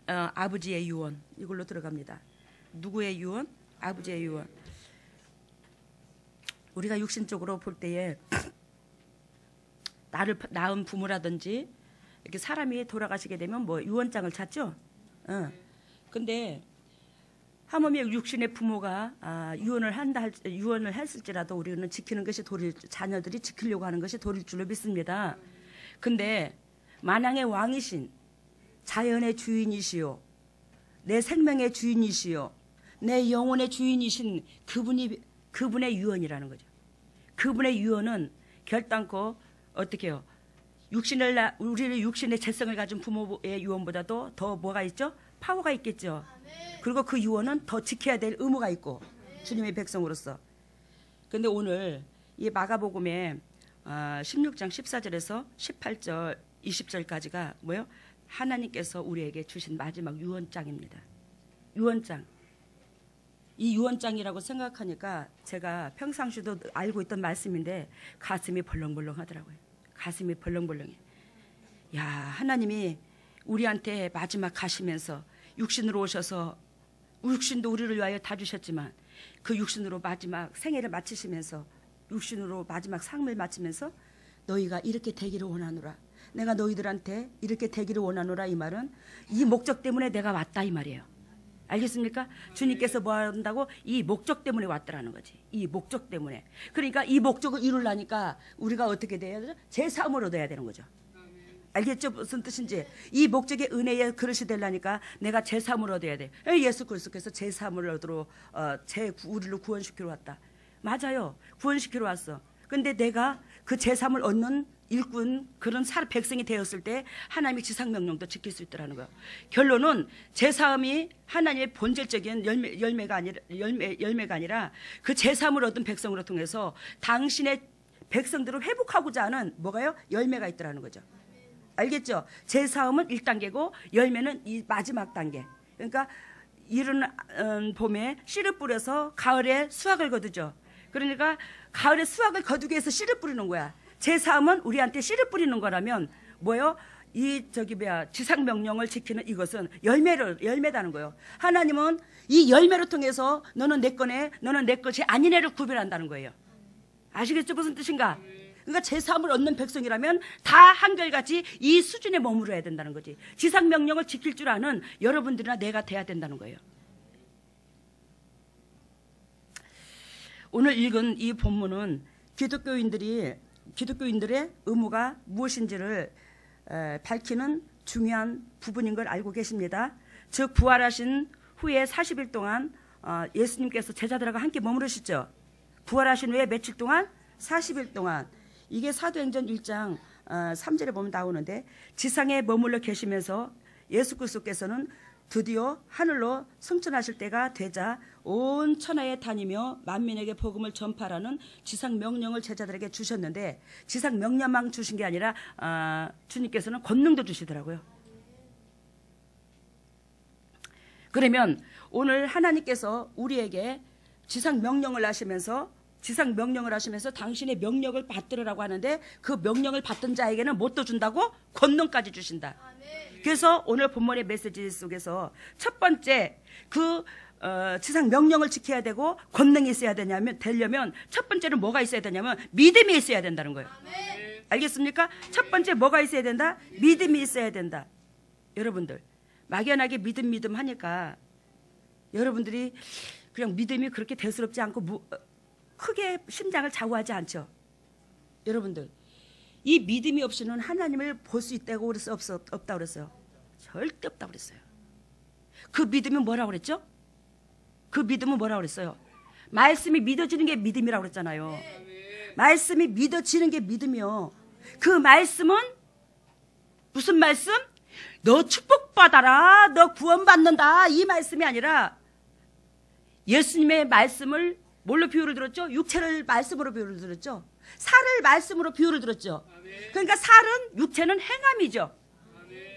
아버지의 유언, 이걸로 들어갑니다. 누구의 유언? 아버지의 유언. 우리가 육신적으로 볼 때에 나를 낳은 부모라든지 이렇게 사람이 돌아가시게 되면 뭐 유언장을 찾죠. 근데 하물며 육신의 부모가 유언을 했을지라도 우리는 지키는 것이 도리일, 자녀들이 지키려고 하는 것이 도리일 줄로 믿습니다. 근데 만왕의 왕이신 자연의 주인이시요, 내 생명의 주인이시요, 내 영혼의 주인이신 그분의 유언이라는 거죠. 그분의 유언은 결단코 어떻게 해요? 우리를 육신의 재성을 가진 부모의 유언보다도 더 뭐가 있죠? 파워가 있겠죠. 그리고 그 유언은 더 지켜야 될 의무가 있고, 주님의 백성으로서. 근데 오늘 이 마가복음의 16장 14절에서 18절 20절까지가 뭐예요? 하나님께서 우리에게 주신 마지막 유언장입니다. 유언장. 이 유언장이라고 생각하니까 제가 평상시도 알고 있던 말씀인데 가슴이 벌렁벌렁 하더라고요. 가슴이 벌렁벌렁해. 야, 하나님이 우리한테 마지막 가시면서 육신으로 오셔서, 육신도 우리를 위하여 다 주셨지만 그 육신으로 마지막 생애를 마치시면서, 육신으로 마지막 삶을 마치면서 너희가 이렇게 되기를 원하노라, 내가 너희들한테 이렇게 되기를 원하노라, 이 말은 이 목적 때문에 내가 왔다 이 말이에요. 알겠습니까? 주님께서 뭐 한다고? 이 목적 때문에 왔더라는 거지. 이 목적 때문에. 그러니까 이 목적을 이루려니까 우리가 어떻게 돼야 되죠? 제3을 얻어야 되는 거죠. 알겠죠? 무슨 뜻인지. 이 목적의 은혜의 그릇이 되려니까 내가 제3을 얻어야 돼. 예수 그리스도께서 제3을 얻으러 우리를 구원시키러 왔다. 맞아요. 구원시키러 왔어. 근데 내가 그 제3을 얻는 일꾼, 그런 백성이 되었을 때 하나님의 지상명령도 지킬 수 있더라는 거예요. 결론은 제3이 하나님의 본질적인 열매가 아니라 그 제3을 얻은 백성으로 통해서 당신의 백성들을 회복하고자 하는 뭐가요? 열매가 있더라는 거죠. 알겠죠? 제3은 1단계고 열매는 이 마지막 단계. 그러니까 이른 봄에 씨를 뿌려서 가을에 수확을 거두죠. 그러니까 가을에 수확을 거두기 위해서 씨를 뿌리는 거야. 제3은 우리한테 씨를 뿌리는 거라면 뭐예요? 지상 명령을 지키는 이것은 열매다는 거예요. 하나님은 이 열매로 통해서 너는 내 거네, 너는 내 것이 아니네를 구별한다는 거예요. 아시겠죠? 무슨 뜻인가? 그러니까 제3을 얻는 백성이라면 다 한결같이 이 수준에 머무러야 된다는 거지. 지상 명령을 지킬 줄 아는 여러분들이나 내가 돼야 된다는 거예요. 오늘 읽은 이 본문은 기독교인들의 의무가 무엇인지를 밝히는 중요한 부분인 걸 알고 계십니다. 즉 부활하신 후에 40일 동안 예수님께서 제자들과 함께 머무르시죠. 부활하신 후에 며칠 동안? 40일 동안. 이게 사도행전 1장 3절에 보면 나오는데, 지상에 머물러 계시면서 예수 그리스도께서는 드디어 하늘로 승천하실 때가 되자 온 천하에 다니며 만민에게 복음을 전파하라는 지상 명령을 제자들에게 주셨는데, 지상 명령만 주신 게 아니라 주님께서는 권능도 주시더라고요. 그러면 오늘 하나님께서 우리에게 지상 명령을 하시면서 당신의 명령을 받들으라고 하는데, 그 명령을 받던 자에게는 뭣도 준다고? 권능까지 주신다. 그래서 오늘 본문의 메시지 속에서 첫 번째 지상 명령을 지켜야 되고 권능이 있어야 되려면 첫 번째는 뭐가 있어야 되냐면 믿음이 있어야 된다는 거예요. 알겠습니까? 첫 번째 뭐가 있어야 된다? 믿음이 있어야 된다. 여러분들 막연하게 믿음 하니까 여러분들이 그냥 믿음이 그렇게 대수롭지 않고 크게 심장을 좌우하지 않죠. 여러분들 이 믿음이 없이는 하나님을 볼 수 있다고 그랬어요? 없다고 그랬어요? 절대 없다고 그랬어요. 그 믿음이 뭐라고 그랬죠? 그 믿음은 뭐라고 그랬어요? 말씀이 믿어지는 게 믿음이라고 그랬잖아요. 말씀이 믿어지는 게 믿음이요. 그 말씀은 무슨 말씀? 너 축복받아라, 너 구원받는다, 이 말씀이 아니라 예수님의 말씀을 뭘로 비유를 들었죠? 육체를 말씀으로 비유를 들었죠. 살을 말씀으로 비유를 들었죠. 그러니까 살은, 육체는 행함이죠.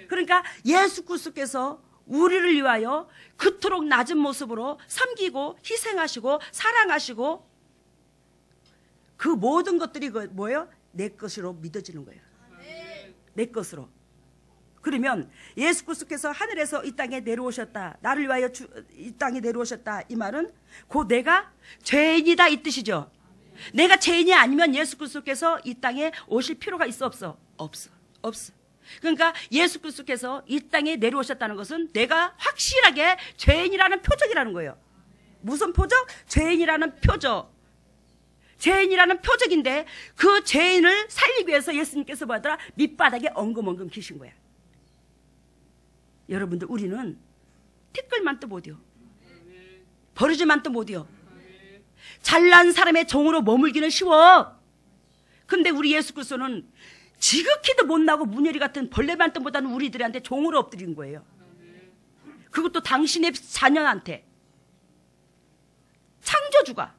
그러니까 예수 그리스도께서 우리를 위하여 그토록 낮은 모습으로 섬기고 희생하시고 사랑하시고 그 모든 것들이 뭐예요? 내 것으로 믿어지는 거예요. 내 것으로. 그러면 예수 그리스도께서 하늘에서 이 땅에 내려오셨다. 나를 위하여 이 땅에 내려오셨다. 이 말은 곧 내가 죄인이다 이 뜻이죠. 내가 죄인이 아니면 예수 그리스도께서 이 땅에 오실 필요가 있어 없어? 없어. 그러니까 예수 그리스도께서 이 땅에 내려오셨다는 것은 내가 확실하게 죄인이라는 표적이라는 거예요. 무슨 표적? 죄인이라는 표적. 죄인이라는 표적인데 그 죄인을 살리기 위해서 예수님께서 뭐하더라? 밑바닥에 엉금엉금 계신 거야. 여러분들 우리는 티끌만도 못이요. 버르지만도 못이요. 잘난 사람의 종으로 머물기는 쉬워. 근데 우리 예수 그리스도는 지극히도 못나고 문열이 같은 벌레만도 못하는 우리들한테 종으로 엎드린 거예요. 그것도 당신의 자녀한테. 창조주가.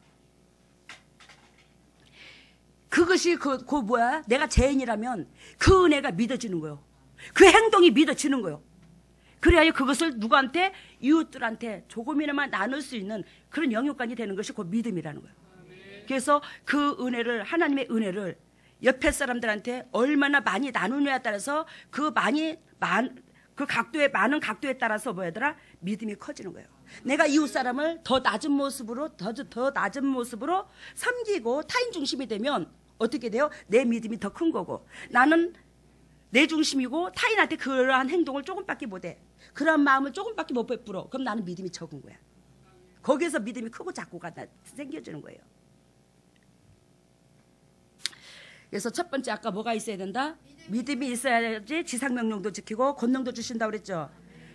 그것이 뭐야? 내가 죄인이라면 그 은혜가 믿어지는 거예요. 그 행동이 믿어지는 거예요. 그래야 그것을 누구한테? 이웃들한테 조금이나마 나눌 수 있는 그런 영역관이 되는 것이 곧 믿음이라는 거예요. 그래서 그 은혜를, 하나님의 은혜를 옆에 사람들한테 얼마나 많이 나누느냐에 따라서 그 각도에, 많은 각도에 따라서 뭐야더라? 믿음이 커지는 거예요. 내가 이웃 사람을 더 낮은 모습으로 섬기고 타인 중심이 되면 어떻게 돼요? 내 믿음이 더 큰 거고, 나는 내 중심이고 타인한테 그러한 행동을 조금밖에 못해. 그런 마음을 조금밖에 못 베풀어. 그럼 나는 믿음이 적은 거야. 거기에서 믿음이 크고 작고가 생겨지는 거예요. 그래서 첫 번째 아까 뭐가 있어야 된다? 믿음이 있어야지 지상명령도 지키고 권능도 주신다고 그랬죠.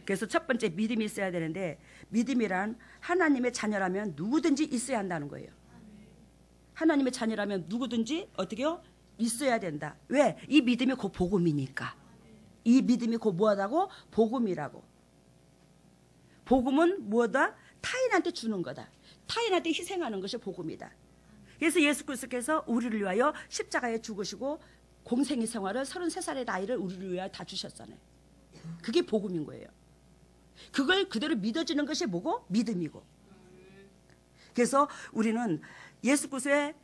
그래서 첫 번째 믿음이 있어야 되는데, 믿음이란 하나님의 자녀라면 누구든지 있어야 한다는 거예요. 하나님의 자녀라면 누구든지 어떻게요? 있어야 된다. 왜? 이 믿음이 곧 복음이니까. 이 믿음이 곧 뭐하다고? 복음이라고. 복음은 뭐다? 타인한테 주는 거다. 타인한테 희생하는 것이 복음이다. 그래서 예수 그리스도께서 우리를 위하여 십자가에 죽으시고 공생의 생활을 33살의 나이를 우리를 위하여 다 주셨잖아요. 그게 복음인 거예요. 그걸 그대로 믿어지는 것이 뭐고? 믿음이고. 그래서 우리는 예수 그리스도의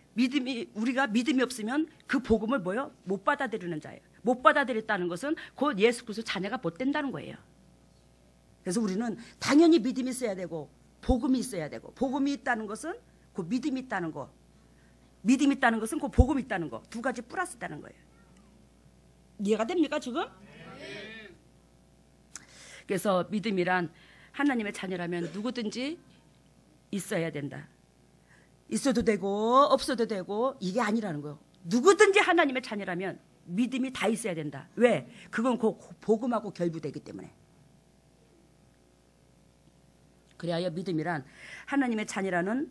우리가 믿음이 없으면 그 복음을 뭐요? 못 받아들이는 자예요. 못 받아들였다는 것은 곧 예수 그리스도 자녀가 못 된다는 거예요. 그래서 우리는 당연히 믿음이 있어야 되고 복음이 있어야 되고, 복음이 있다는 것은 곧 믿음이 있다는 거, 믿음이 있다는 것은 곧 복음이 있다는 거, 두 가지 플러스 있다는 거예요. 이해가 됩니까 지금? 그래서 믿음이란 하나님의 자녀라면 누구든지 있어야 된다. 있어도 되고 없어도 되고 이게 아니라는 거예요. 누구든지 하나님의 자녀라면 믿음이 다 있어야 된다. 왜? 그건 그 복음하고 결부되기 때문에. 그래야 믿음이란 하나님의 자녀라는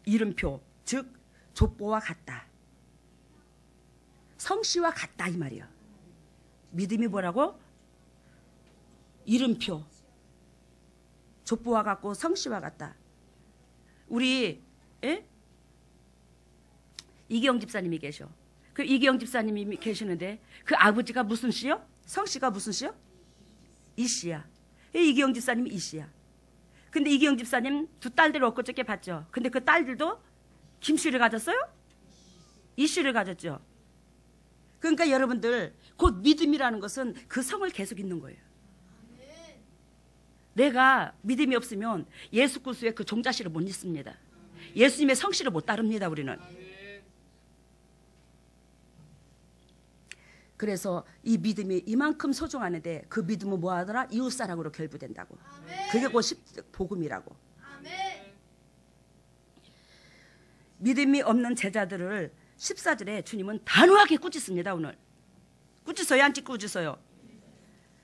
이름표, 즉 족보와 같다. 성씨와 같다 이 말이에요. 믿음이 뭐라고? 이름표, 족보와 같고 성씨와 같다. 우리 이기영 집사님이 계셔. 그 이기영 집사님이 계시는데 그 아버지가 무슨 씨요? 성씨가 무슨 씨요? 이씨야. 이기영 집사님이 이씨야. 근데 이기영 집사님 두 딸들 엊그저께 봤죠. 근데 그 딸들도 김씨를 가졌어요? 이씨를 가졌죠. 그러니까 여러분들 곧 믿음이라는 것은 그 성을 계속 있는 거예요. 내가 믿음이 없으면 예수 그리스도의 그 종자씨를 못 있습니다. 예수님의 성씨를 못 따릅니다. 우리는. 그래서 이 믿음이 이만큼 소중하는데 그 믿음은 뭐하더라? 이웃사랑으로 결부된다고. 그게 곧 복음이라고. 믿음이 없는 제자들을 14절에 주님은 단호하게 꾸짖습니다. 오늘 꾸짖어요? 안 꾸짖어요?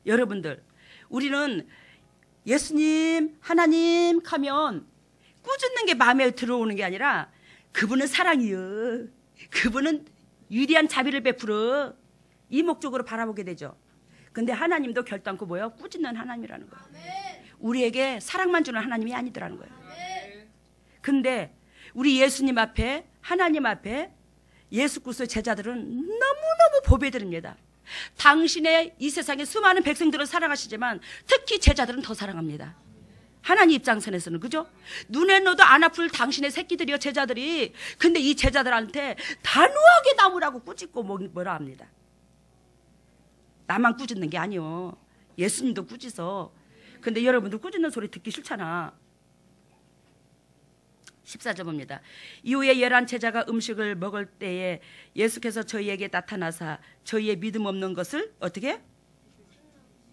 여러분들 우리는 예수님 하나님 하면 꾸짖는 게 마음에 들어오는 게 아니라 그분은 사랑이요, 그분은 위대한 자비를 베풀어, 이 목적으로 바라보게 되죠. 근데 하나님도 결단코 뭐예요? 꾸짖는 하나님이라는 거예요. 우리에게 사랑만 주는 하나님이 아니더라는 거예요. 근데 우리 예수님 앞에, 하나님 앞에 예수 그리스도의 제자들은 너무너무 보배드립니다. 당신의 이 세상의 수많은 백성들을 사랑하시지만 특히 제자들은 더 사랑합니다. 하나님 입장선에서는, 그죠? 눈에 넣어도 안 아플 당신의 새끼들이요, 제자들이. 근데 이 제자들한테 단호하게 나무라고 꾸짖고 뭐라 합니다. 나만 꾸짖는 게 아니요, 예수님도 꾸짖어. 근데 여러분들 꾸짖는 소리 듣기 싫잖아. 14절입니다. 이후에 11 제자가 음식을 먹을 때에 예수께서 저희에게 나타나사 저희의 믿음 없는 것을 어떻게?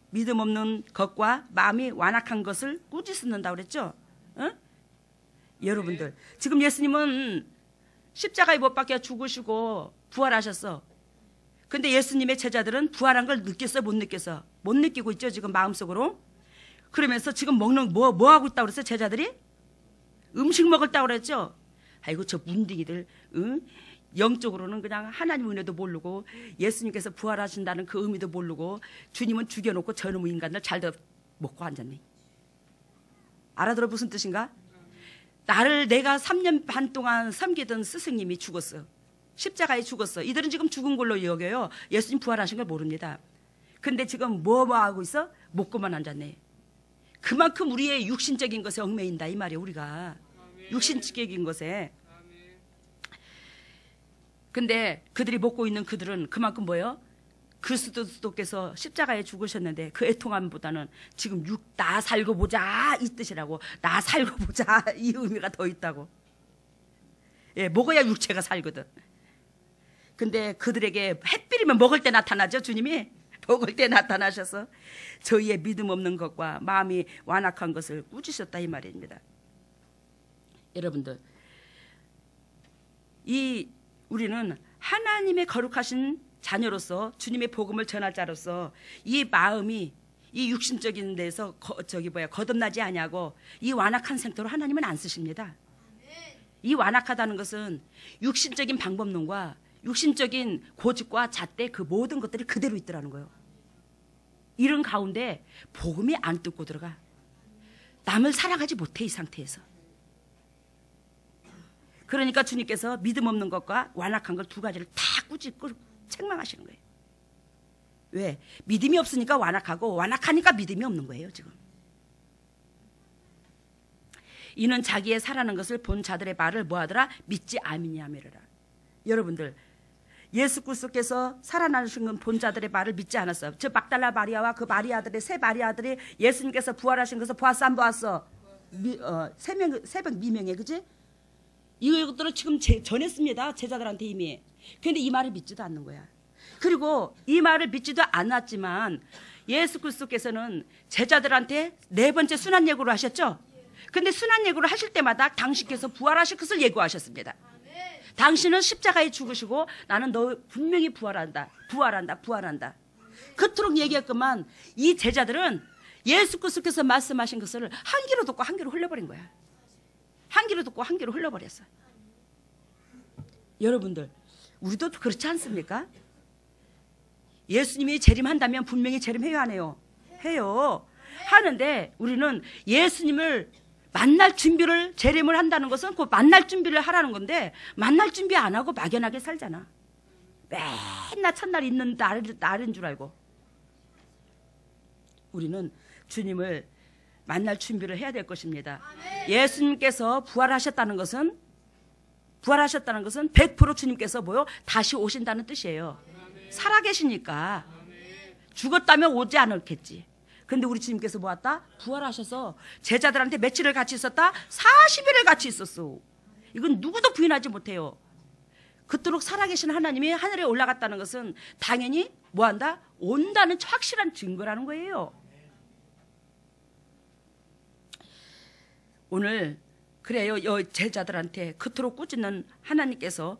믿음 없는 것과 마음이 완악한 것을 꾸짖는다고 그랬죠? 어? 여러분들, 지금 예수님은 십자가에 못 박혀 죽으시고 부활하셨어. 근데 예수님의 제자들은 부활한 걸 느꼈어, 못 느꼈어? 못 느끼고 있죠, 지금 마음속으로. 그러면서 지금 먹는 뭐 하고 있다고 그랬어요, 제자들이? 음식 먹었다고 그랬죠? 아이고, 저 문딩이들, 응? 영적으로는 그냥 하나님 은혜도 모르고 예수님께서 부활하신다는 그 의미도 모르고 주님은 죽여놓고 저놈의 인간들 잘도 먹고 앉았네. 알아들어 무슨 뜻인가? 나를 내가 3년 반 동안 섬기던 스승님이 죽었어. 십자가에 죽었어. 이들은 지금 죽은 걸로 여겨요. 예수님 부활하신 걸 모릅니다. 근데 지금 뭐 하고 있어? 먹고만 앉았네. 그만큼 우리의 육신적인 것에 얽매인다 이 말이에요. 우리가 육신적인 것에. 근데 그들이 먹고 있는 그들은 그만큼 뭐예요? 그리스도께서 십자가에 죽으셨는데 그 애통함보다는 지금 나 살고 보자 이 뜻이라고. 나 살고 보자 이 의미가 더 있다고. 예, 먹어야 육체가 살거든. 근데 그들에게 햇빛이면 먹을 때 나타나죠. 주님이 먹을 때 나타나셔서 저희의 믿음 없는 것과 마음이 완악한 것을 꾸짖으셨다 이 말입니다. 여러분들, 우리는 하나님의 거룩하신 자녀로서 주님의 복음을 전할 자로서 이 마음이 이 육신적인 데서 거듭나지 아니하고 이 완악한 생태로 하나님은 안 쓰십니다. 이 완악하다는 것은 육신적인 방법론과 육신적인 고집과 잣대 그 모든 것들이 그대로 있더라는 거예요. 이런 가운데 복음이 안 뜯고 들어가. 남을 사랑하지 못해 이 상태에서. 그러니까 주님께서 믿음 없는 것과 완악한 걸 두 가지를 다 꾸짖고 책망하시는 거예요. 왜? 믿음이 없으니까 완악하고 완악하니까 믿음이 없는 거예요 지금. 이는 자기의 살아난 것을 본 자들의 말을 뭐하더라? 믿지 아니하미라. 여러분들, 예수 그리스도께서 살아나신 건 본 자들의 말을 믿지 않았어요. 저 막달라 마리아와 그 마리아들의 세 마리아들이 예수님께서 부활하신 것을 보았어 안 보았어? 새벽 미명에, 그지? 이것들을 지금 전했습니다. 제자들한테 이미. 그런데 이 말을 믿지도 않는 거야. 그리고 이 말을 믿지도 않았지만 예수 그리스도께서는 제자들한테 4번째 순환 예고를 하셨죠. 근데 순환 예고를 하실 때마다 당신께서 부활하실 것을 예고하셨습니다. 당신은 십자가에 죽으시고 나는 너 분명히 부활한다. 그토록 얘기했건만 이 제자들은 예수 그리스도께서 말씀하신 것을 한 귀로 듣고 한 귀로 흘려버린 거야. 한 귀로 듣고 한 귀로 흘려버렸어. 여러분들, 우리도 그렇지 않습니까? 예수님이 재림한다면 분명히 재림해요 안 해요? 해요. 하는데 우리는 예수님을 만날 준비를, 재림을 한다는 것은 그 만날 준비를 하라는 건데 만날 준비 안 하고 막연하게 살잖아. 맨날 첫날 있는 날인 줄 알고. 우리는 주님을 만날 준비를 해야 될 것입니다. 예수님께서 부활하셨다는 것은 100% 주님께서 뭐요? 다시 오신다는 뜻이에요. 살아계시니까. 죽었다면 오지 않았겠지. 근데 우리 주님께서 뭐 왔다? 부활하셔서 제자들한테 며칠을 같이 있었다? 40일을 같이 있었어. 이건 누구도 부인하지 못해요. 그토록 살아계신 하나님이 하늘에 올라갔다는 것은 당연히 뭐 한다? 온다는 확실한 증거라는 거예요. 오늘 그래요. 제자들한테 그토록 꾸짖는 하나님께서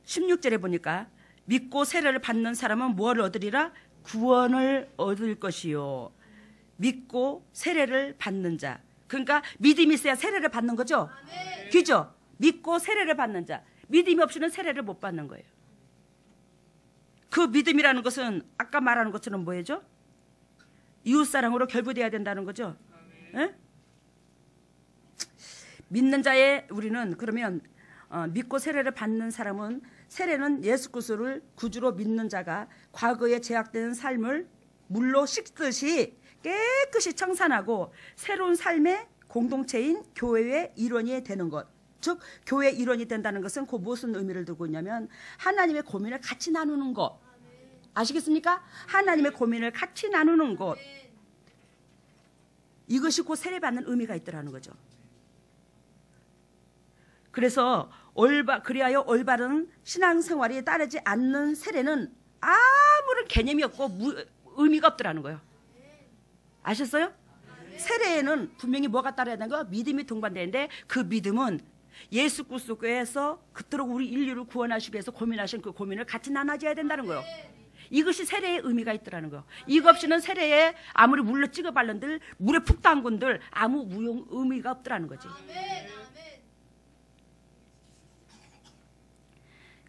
16절에 보니까 믿고 세례를 받는 사람은 무엇을 얻으리라? 구원을 얻을 것이요. 믿고 세례를 받는 자. 그러니까 믿음이 있어야 세례를 받는 거죠. 그죠? 믿고 세례를 받는 자. 믿음이 없이는 세례를 못 받는 거예요. 그 믿음이라는 것은 아까 말하는 것처럼 뭐예요? 이웃사랑으로 결부돼야 된다는 거죠. 에? 믿는 자의 우리는 그러면 믿고 세례를 받는 사람은, 세례는 예수 그리스도를 구주로 믿는 자가 과거에 제약된 삶을 물로 씻듯이 깨끗이 청산하고 새로운 삶의 공동체인 교회의 일원이 되는 것. 즉 교회의 일원이 된다는 것은 그 무슨 의미를 두고 있냐면 하나님의 고민을 같이 나누는 것. 아시겠습니까? 하나님의 고민을 같이 나누는 것. 이것이 곧 세례받는 의미가 있더라는 거죠. 그래서 그리하여 올바른 신앙생활이 따르지 않는 세례는 아무런 개념이 없고 의미가 없더라는 거예요. 아셨어요? 세례에는 분명히 뭐가 따라야 되는 거? 믿음이 동반되는데 그 믿음은 예수 그리스도께서 그토록 우리 인류를 구원하시기 위해서 고민하신 그 고민을 같이 나눠줘야 된다는 거예요. 이것이 세례의 의미가 있더라는 거예요. 이거 없이는 세례에 아무리 물로 찍어 발른들 물에 푹 담근들 아무 의미가 없더라는 거지.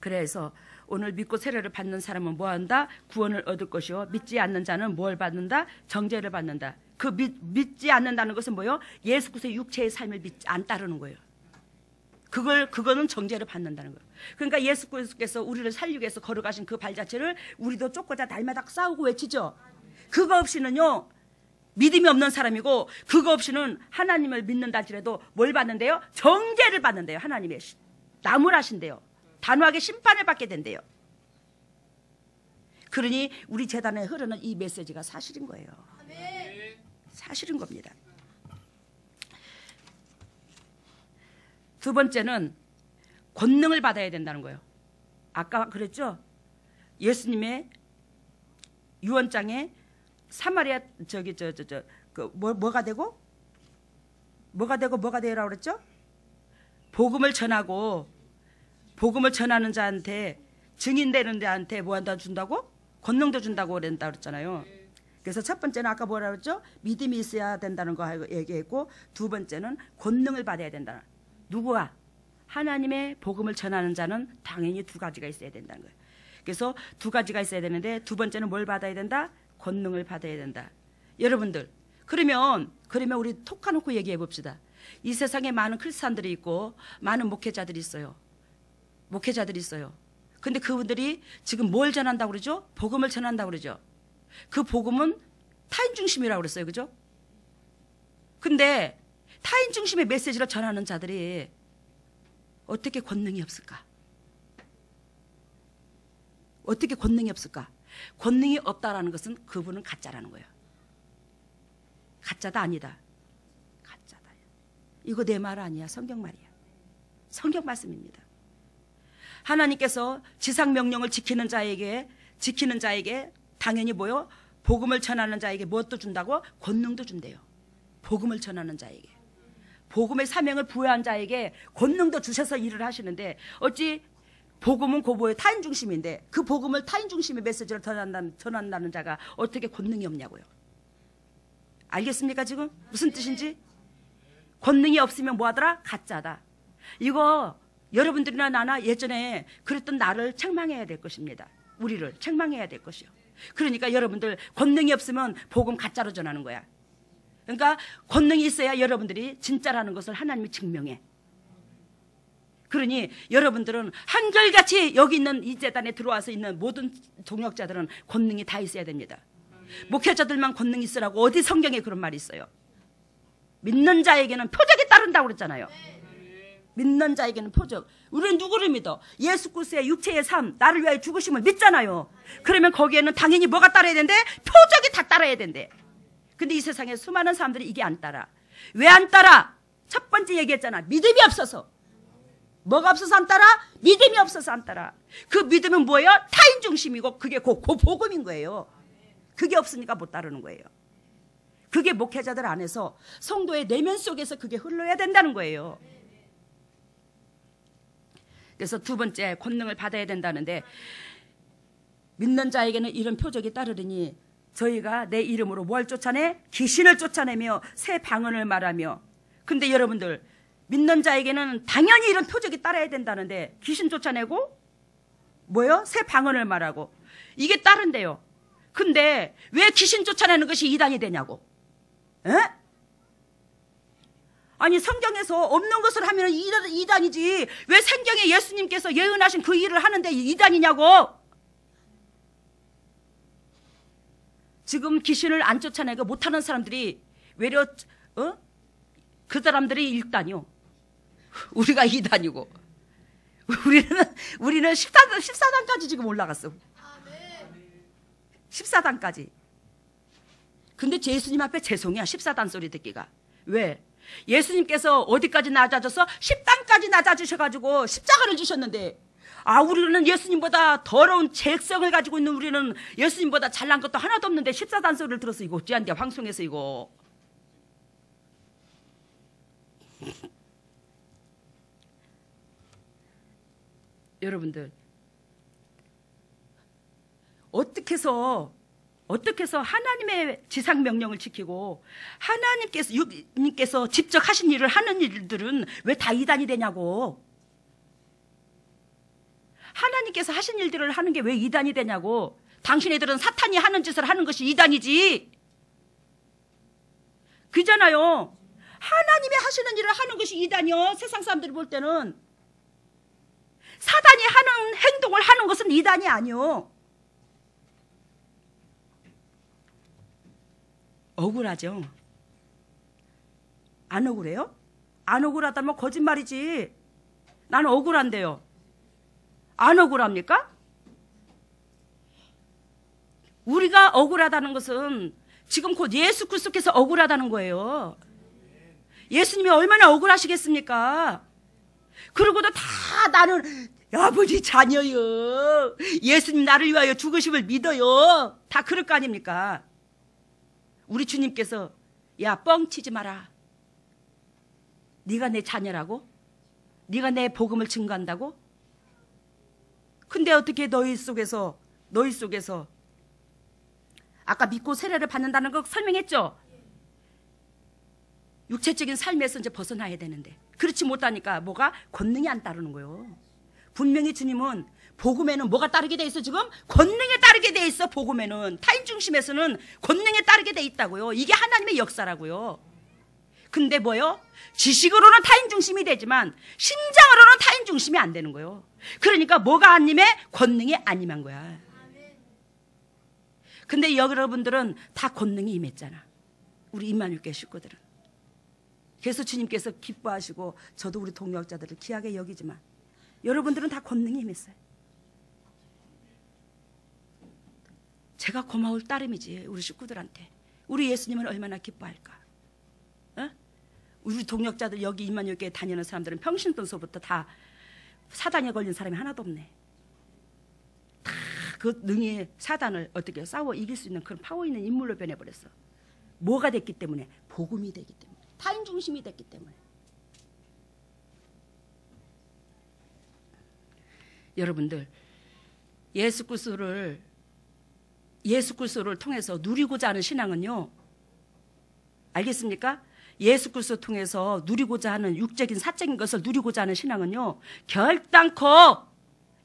그래서 오늘 믿고 세례를 받는 사람은 뭐한다? 구원을 얻을 것이요 믿지 않는 자는 뭘 받는다? 정죄를 받는다. 그 믿지 않는다는 것은 뭐예요? 예수 그리스도의 육체의 삶을 믿지 안 따르는 거예요. 그거는 정죄를 받는다는 거예요. 그러니까 예수 그리스도께서 우리를 살리기 위해서 걸어가신 그 발자취를 우리도 쫓고자 날마다 싸우고 외치죠. 그거 없이는요 믿음이 없는 사람이고, 그거 없이는 하나님을 믿는다 할지라도 뭘 받는데요? 정죄를 받는데요. 하나님의 나무라신대요. 단호하게 심판을 받게 된대요. 그러니 우리 재단에 흐르는 이 메시지가 사실인 거예요. 사실인 겁니다. 두 번째는 권능을 받아야 된다는 거예요. 아까 그랬죠? 예수님의 유언장에 사마리아 뭐가 되고 뭐가 되라고 그랬죠? 복음을 전하는 자한테, 증인되는 자한테 뭐 한다 준다고? 권능도 준다고 그랬잖아요. 그래서 첫 번째는 아까 뭐라 그랬죠? 믿음이 있어야 된다는 거 얘기했고, 두 번째는 권능을 받아야 된다. 누구와? 하나님의 복음을 전하는 자는 당연히 두 가지가 있어야 된다는 거예요. 그래서 두 가지가 있어야 되는데, 두 번째는 뭘 받아야 된다? 권능을 받아야 된다. 여러분들, 그러면 우리 톡 해놓고 얘기해 봅시다. 이 세상에 많은 크리스찬들이 있고 많은 목회자들이 있어요. 근데 그분들이 지금 뭘 전한다고 그러죠? 복음을 전한다고 그러죠. 그 복음은 타인 중심이라고 그랬어요. 그죠? 근데 타인 중심의 메시지를 전하는 자들이 어떻게 권능이 없을까? 어떻게 권능이 없을까? 권능이 없다라는 것은 그분은 가짜라는 거예요. 가짜다 아니다. 가짜다. 이거 내 말 아니야. 성경 말이야. 성경 말씀입니다. 하나님께서 지상 명령을 지키는 자에게 당연히 뭐요? 복음을 전하는 자에게 무엇도 준다고? 권능도 준대요. 복음을 전하는 자에게. 복음의 사명을 부여한 자에게 권능도 주셔서 일을 하시는데, 어찌 복음은 고보의 타인 중심인데 그 복음을 타인 중심의 메시지를 전한다는 자가 어떻게 권능이 없냐고요. 알겠습니까? 지금 무슨 뜻인지? 권능이 없으면 뭐하더라? 가짜다. 이거 여러분들이나 나나 예전에 그랬던 나를 책망해야 될 것입니다. 우리를 책망해야 될 것이요. 그러니까 여러분들 권능이 없으면 복음 가짜로 전하는 거야. 그러니까 권능이 있어야 여러분들이 진짜라는 것을 하나님이 증명해. 그러니 여러분들은 한결같이 여기 있는 이 재단에 들어와서 있는 모든 동역자들은 권능이 다 있어야 됩니다. 목회자들만 권능이 있으라고 어디 성경에 그런 말이 있어요? 믿는 자에게는 표적이 따른다고 그랬잖아요. 믿는 자에게는 표적. 우리는 누구를 믿어? 예수 그리스도의 육체의 삶, 나를 위하여 죽으심을 믿잖아요. 그러면 거기에는 당연히 뭐가 따라야 된대? 표적이 다 따라야 된대. 근데 이 세상에 수많은 사람들이 이게 안 따라. 왜 안 따라? 첫 번째 얘기했잖아. 믿음이 없어서. 뭐가 없어서 안 따라? 믿음이 없어서 안 따라. 그 믿음은 뭐예요? 타인 중심이고 그게 그 복음인 거예요. 그게 없으니까 못 따르는 거예요. 그게 목회자들 안에서 성도의 내면 속에서 그게 흘러야 된다는 거예요. 그래서 두 번째 권능을 받아야 된다는데, 믿는 자에게는 이런 표적이 따르더니 저희가 내 이름으로 뭘 쫓아내? 귀신을 쫓아내며 새 방언을 말하며. 근데 여러분들, 믿는 자에게는 당연히 이런 표적이 따라야 된다는데 귀신 쫓아내고 뭐요? 새 방언을 말하고 이게 따른대요. 근데 왜 귀신 쫓아내는 것이 이단이 되냐고. 에? 아니 성경에서 없는 것을 하면 이단이지 왜 성경에 예수님께서 예언하신 그 일을 하는데 이단이냐고. 지금 귀신을 안 쫓아내고 못하는 사람들이 외려 그 사람들이 1단이요. 우리가 2단이고 우리는 14단까지 지금 올라갔어. 14단까지. 근데 예수님 앞에 죄송이야. 14단 소리 듣기가. 왜? 예수님께서 어디까지 낮아져서 10단까지 낮아지셔가지고 십자가를 지셨는데, 우리는 예수님보다 더러운 죄성을 가지고 있는 우리는 예수님보다 잘난 것도 하나도 없는데 14단 소리를 들어서 이거 어찌한데 방송에서 이거. 여러분들 어떻게 해서 하나님의 지상 명령을 지키고 하나님께서 직접 하신 일을 하는 일들은 왜 다 2단이 되냐고. 하나님께서 하신 일들을 하는 게 왜 2단이 되냐고. 당신네들은 사탄이 하는 짓을 하는 것이 2단이지. 그잖아요. 하나님이 하시는 일을 하는 것이 2단이요. 세상 사람들이 볼 때는. 사단이 하는 행동을 하는 것은 2단이 아니요. 억울하죠. 안 억울해요? 안 억울하다면 거짓말이지. 나는 억울한데요. 안 억울합니까? 우리가 억울하다는 것은 지금 곧 예수 그리스도께서 억울하다는 거예요. 예수님이 얼마나 억울하시겠습니까? 그러고도 다 나는 아버지 자녀요. 예수님 나를 위하여 죽으심을 믿어요. 다 그럴 거 아닙니까? 우리 주님께서 야, 뻥치지 마라. 네가 내 자녀라고? 네가 내 복음을 증거한다고? 근데 어떻게 너희 속에서 아까 믿고 세례를 받는다는 거 설명했죠? 육체적인 삶에서 이제 벗어나야 되는데 그렇지 못하니까 뭐가? 권능이 안 따르는 거예요. 분명히 주님은 복음에는 뭐가 따르게 돼 있어 지금? 권능에 따르게 돼 있어. 복음에는 타인 중심에서는 권능에 따르게 돼 있다고요. 이게 하나님의 역사라고요. 근데 뭐요? 지식으로는 타인 중심이 되지만 심장으로는 타인 중심이 안 되는 거예요. 그러니까 뭐가 안 임해? 권능이 안 임한 거야. 근데 여러분들은 다 권능이 임했잖아. 우리 임마누엘 교회 식구들은. 그래서 주님께서 기뻐하시고 저도 우리 동역자들을 귀하게 여기지만 여러분들은 다 권능이 임했어요. 제가 고마울 따름이지 우리 식구들한테. 우리 예수님은 얼마나 기뻐할까. 어? 우리 동역자들 여기 임마누엘 교회 다니는 사람들은 평신도서부터 다 사단에 걸린 사람이 하나도 없네. 다 그 능히 사단을 어떻게 싸워 이길 수 있는 그런 파워 있는 인물로 변해버렸어. 뭐가 됐기 때문에? 복음이 되기 때문에. 타인 중심이 됐기 때문에. 여러분들 예수 그리스도를 통해서 누리고자 하는 신앙은요, 알겠습니까? 예수 그리스도 통해서 누리고자 하는 육적인 사적인 것을 누리고자 하는 신앙은요, 결단코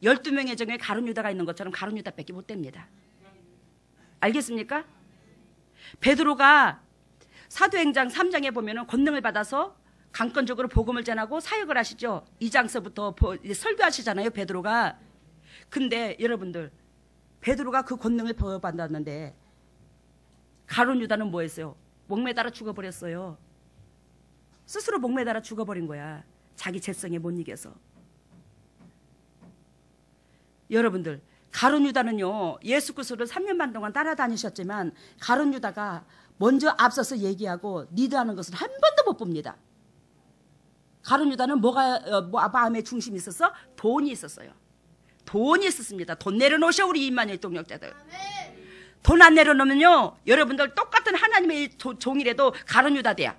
12명의 중에 가룟 유다가 있는 것처럼 가룟 유다밖에 못 됩니다. 알겠습니까? 베드로가 사도행전 3장에 보면은 권능을 받아서 강권적으로 복음을 전하고 사역을 하시죠. 2장서부터 설교하시잖아요, 베드로가. 근데 여러분들 베드로가 그 권능을 받았는데 가룟 유다는 뭐 했어요? 목매달아 죽어버렸어요. 스스로 목매달아 죽어버린 거야. 자기 죄성에 못 이겨서. 여러분들 가룟 유다는요, 예수 그리스도를 3년 반 동안 따라다니셨지만 가룟 유다가 먼저 앞서서 얘기하고 리드하는 것은 한 번도 못 봅니다. 가룟 유다는 마음의 중심이 있었어? 돈이 있었어요. 돈이 있었습니다. 돈 내려놓으셔 우리 임마누엘 동역자들. 돈 안 내려놓으면요, 여러분들 똑같은 하나님의 종이라도 가룟 유다 돼야.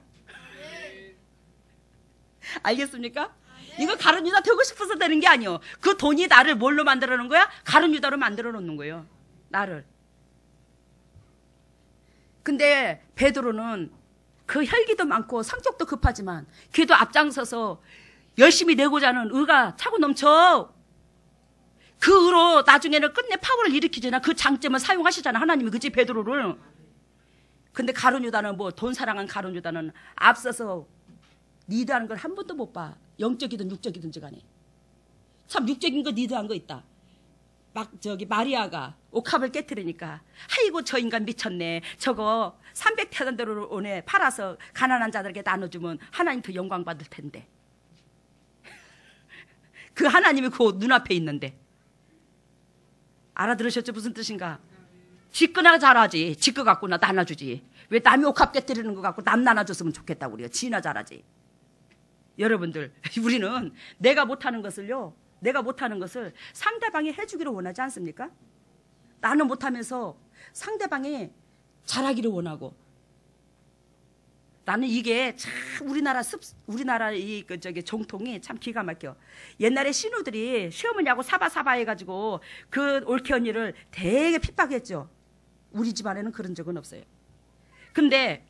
알겠습니까? 이거 가룟 유다 되고 싶어서 되는 게 아니요. 그 돈이 나를 뭘로 만들어 놓은 거야? 가룟 유다로 만들어 놓는 거예요. 나를. 근데 베드로는 그 혈기도 많고 성격도 급하지만 걔도 앞장서서 열심히 내고자 하는 의가 차고 넘쳐. 그 의로 나중에는 끝내 파워를 일으키잖아. 그 장점을 사용하시잖아, 하나님이. 그치, 베드로를. 근데 가룟 유다는 뭐 돈 사랑한 가룟 유다는 앞서서 리드하는 걸 한 번도 못 봐. 영적이든 육적이든지 간에. 참 육적인 거 리드한 거 있다. 막 저기 마리아가 옥합을 깨뜨리니까 아이고 저 인간 미쳤네. 저거 300태단대로원에 팔아서 가난한 자들에게 나눠주면 하나님 더 영광 받을 텐데. 그 하나님이 그 눈앞에 있는데. 알아들으셨죠? 무슨 뜻인가? 지꺼나 잘하지. 지꺼 갖고 나 나눠주지. 왜 남이 옥합 깨뜨리는 거 갖고 남 나눠줬으면 좋겠다고 우리가 지나 잘하지. 여러분들 우리는 내가 못하는 것을요. 내가 못하는 것을 상대방이 해주기를 원하지 않습니까? 나는 못하면서 상대방이 잘하기를 원하고. 나는 이게 참 우리나라 이 저기 정통이 참 기가 막혀. 옛날에 신우들이 시어머니하고 사바사바 해가지고 그 올케 언니를 되게 핍박했죠. 우리 집안에는 그런 적은 없어요. 근데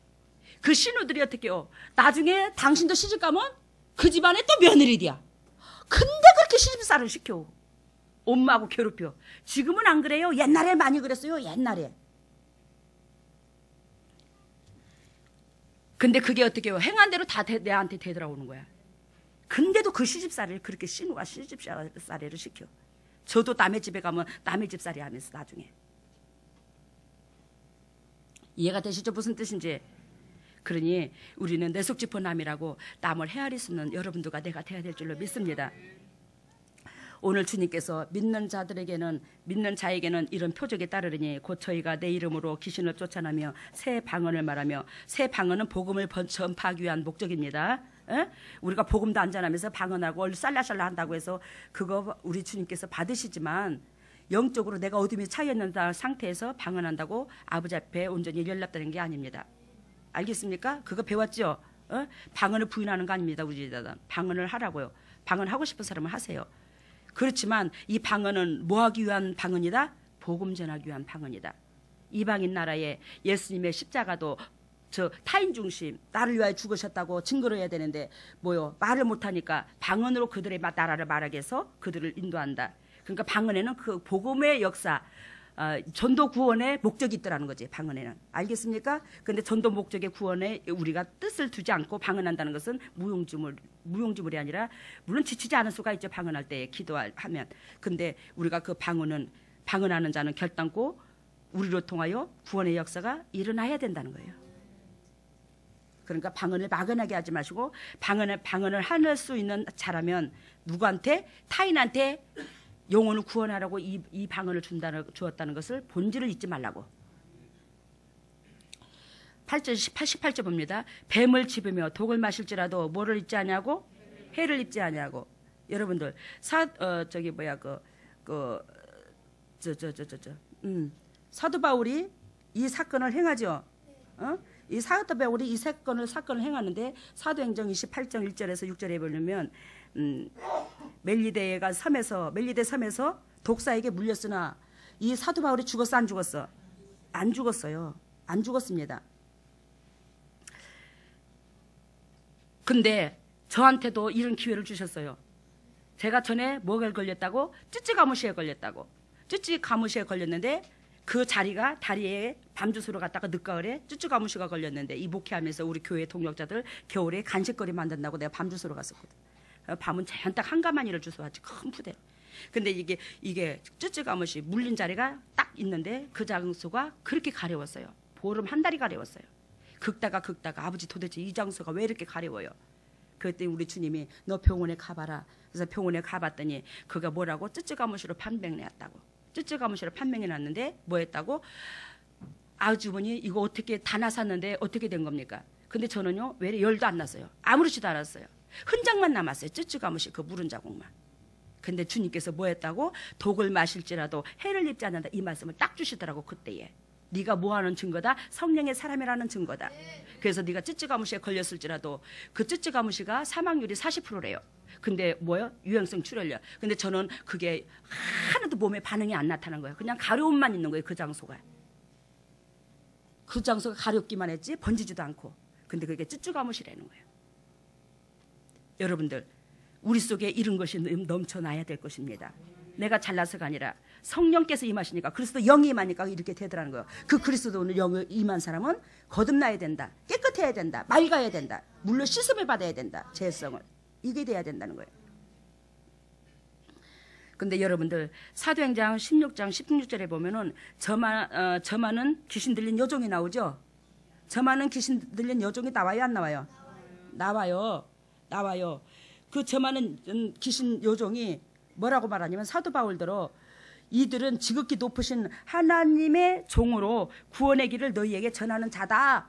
그 신우들이 어떻게요? 나중에 당신도 시집 가면 그 집안에 또 며느리야. 근데 그렇게 시집살을 시켜. 엄마하고 괴롭혀. 지금은 안 그래요. 옛날에 많이 그랬어요. 옛날에. 근데 그게 어떻게 해요? 행한 대로 다 내한테 되돌아오는 거야. 근데도 그 시집살이를 그렇게 신우가 시집살이를 시켜. 저도 남의 집에 가면 남의 집살이 하면서 나중에. 이해가 되시죠? 무슨 뜻인지. 그러니 우리는 내 속지포남이라고 남을 헤아릴 수 없는 여러분들과 내가 돼야 될 줄로 믿습니다. 오늘 주님께서 믿는 자에게는 이런 표적이 따르리니 곧 저희가 내 이름으로 귀신을 쫓아내며 새 방언을 말하며, 새 방언은 복음을 전파하기 위한 목적입니다. 에? 우리가 복음도 안 전하면서 방언하고 쌀라쌀라 한다고 해서 그거 우리 주님께서 받으시지만 영적으로 내가 어둠이 차있는 상태에서 방언한다고 아버지 앞에 온전히 연락되는 게 아닙니다. 알겠습니까? 그거 배웠죠? 방언을 부인하는 거 아닙니다. 우리 자단 방언을 하라고요. 방언하고 싶은 사람은 하세요. 그렇지만 이 방언은 뭐 하기 위한 방언이다? 복음 전하기 위한 방언이다. 이방인 나라에 예수님의 십자가도 저 타인 중심, 나를 위하여 죽으셨다고 증거를 해야 되는데 뭐요? 말을 못하니까 방언으로 그들의 나라를 말하게 해서 그들을 인도한다. 그러니까 방언에는 그 복음의 역사, 전도 구원의 목적이 있더라는 거지. 방언에는. 알겠습니까? 근데 전도 목적의 구원에 우리가 뜻을 두지 않고 방언한다는 것은 무용지물이 아니라, 물론 지치지 않을 수가 있죠. 방언할 때 기도하면. 근데 우리가 그 방언하는 자는 결단코 우리로 통하여 구원의 역사가 일어나야 된다는 거예요. 그러니까 방언을 막연하게 하지 마시고 방언을 할 수 있는 자라면 누구한테? 타인한테 영혼을 구원하라고 이 방언을 주었다는 것을 본질을 잊지 말라고. 18절 봅니다. 뱀을 집으며 독을 마실지라도 뭐를 잊지 아니하고? 해를 입지 아니하고. 여러분들 사도 바울이 이 사건을 행하죠. 이 사도 바울이 이 사건을 행하는데 사도행전 28장 1절에서 6절에 보면 멜리데 섬에서 독사에게 물렸으나 이 사도 바울이 죽었어 안 죽었어? 안 죽었어요. 안 죽었습니다. 근데 저한테도 이런 기회를 주셨어요. 제가 전에 뭐가 걸렸다고? 쯔쯔가무시에 걸렸다고. 쯔쯔가무시에 걸렸는데 그 자리가 다리에 밤주스로 갔다가 늦가을에 쯔쯔가무시가 걸렸는데 이 목회하면서 우리 교회 동역자들 겨울에 간식거리 만든다고 내가 밤주스로 갔었거든. 밤은 잔뜩 한가마니를 주워왔지. 큰 푸대. 근데 이게 쯔쯔가무시 물린 자리가 딱 있는데 그 장소가 그렇게 가려웠어요. 보름 한 달이 가려웠어요. 긁다가 아버지 도대체 이 장소가 왜 이렇게 가려워요? 그랬더니 우리 주님이 너 병원에 가봐라. 그래서 병원에 가봤더니 그가 뭐라고? 쯔쯔가무시로 판명해놨다고. 쯔쯔가무시로 판명해놨는데 뭐 했다고? 아주머니 이거 어떻게 다 나섰는데 어떻게 된 겁니까? 근데 저는요 왜 열도 안 났어요. 아무렇지도 않았어요. 흔적만 남았어요. 쯔쯔가무시 그 물은 자국만. 근데 주님께서 뭐 했다고? 독을 마실지라도 해를 입지 않는다. 이 말씀을 딱 주시더라고 그때에. 네가 뭐하는 증거다? 성령의 사람이라는 증거다. 그래서 네가 쯔쯔가무시에 걸렸을지라도 그 쯔쯔가무시가 사망률이 40%래요. 근데 뭐요? 유행성 출혈이야. 근데 저는 그게 하나도 몸에 반응이 안 나타난 거예요. 그냥 가려움만 있는 거예요. 그 장소가. 그 장소가 가렵기만 했지 번지지도 않고. 근데 그게 쯔쯔가무시라는 거예요. 여러분들 우리 속에 이런 것이 넘쳐나야 될 것입니다. 내가 잘나서가 아니라 성령께서 임하시니까 그리스도 영이 임하니까 이렇게 되더라는 거예요. 그 그리스도는 영이 임한 사람은 거듭나야 된다. 깨끗해야 된다. 맑아야 된다. 물로 씻음을 받아야 된다. 죄성을. 이게 돼야 된다는 거예요. 근데 여러분들 사도행전 16장 16절에 보면은 저만은 귀신 들린 여종이 나오죠. 저만은 귀신 들린 여종이 나와요, 안 나와요? 나와요. 그 저만은 귀신 여종이 뭐라고 말하냐면 사도 바울대로 이들은 지극히 높으신 하나님의 종으로 구원의 길을 너희에게 전하는 자다.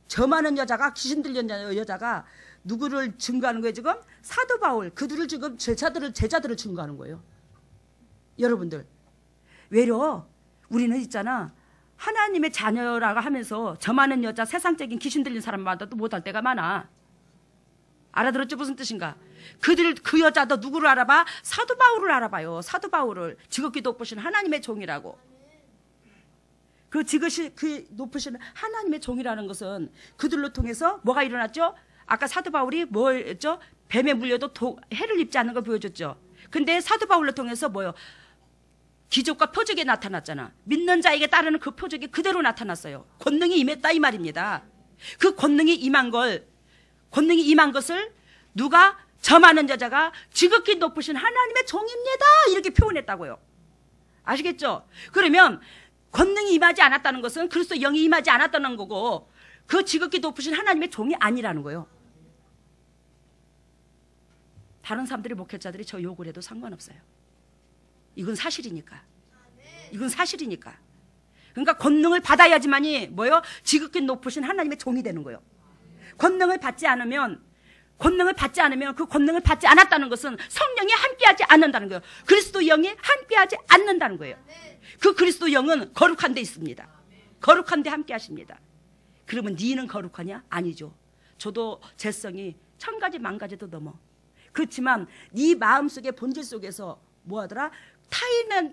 저 많은 여자가 귀신 들린 여자가 누구를 증거하는 거예요 지금? 사도 바울. 그들을 지금 제자들을 증거하는 거예요. 여러분들 외려 우리는 있잖아 하나님의 자녀라고 하면서 저 많은 여자 세상적인 귀신 들린 사람마다도 못할 때가 많아. 알아들었죠? 무슨 뜻인가? 그 여자도 누구를 알아봐? 사도 바울을 알아봐요. 사도 바울을 지극히 높으신 하나님의 종이라고. 그 높으신 하나님의 종이라는 것은 그들로 통해서 뭐가 일어났죠? 아까 사도 바울이 뭐였죠? 뱀에 물려도 해를 입지 않는 걸 보여줬죠. 근데 사도 바울로 통해서 뭐요? 기적과 표적이 나타났잖아. 믿는 자에게 따르는 그 표적이 그대로 나타났어요. 권능이 임했다 이 말입니다. 그 권능이 임한 것을 누가 저 많은 여자가 지극히 높으신 하나님의 종입니다 이렇게 표현했다고요. 아시겠죠? 그러면 권능이 임하지 않았다는 것은 그리스도 영이 임하지 않았다는 거고 그 지극히 높으신 하나님의 종이 아니라는 거예요. 다른 사람들이 목회자들이 저 욕을 해도 상관없어요. 이건 사실이니까. 그러니까 권능을 받아야지만이 뭐요? 지극히 높으신 하나님의 종이 되는 거예요. 권능을 받지 않으면 그 권능을 받지 않았다는 것은 성령이 함께하지 않는다는 거예요. 그리스도 영이 함께하지 않는다는 거예요. 그 그리스도 영은 거룩한 데 있습니다. 거룩한 데 함께하십니다. 그러면 니는 거룩하냐? 아니죠. 저도 죄성이 1000가지 만가지도 넘어. 그렇지만 네 마음속의 본질 속에서 뭐하더라?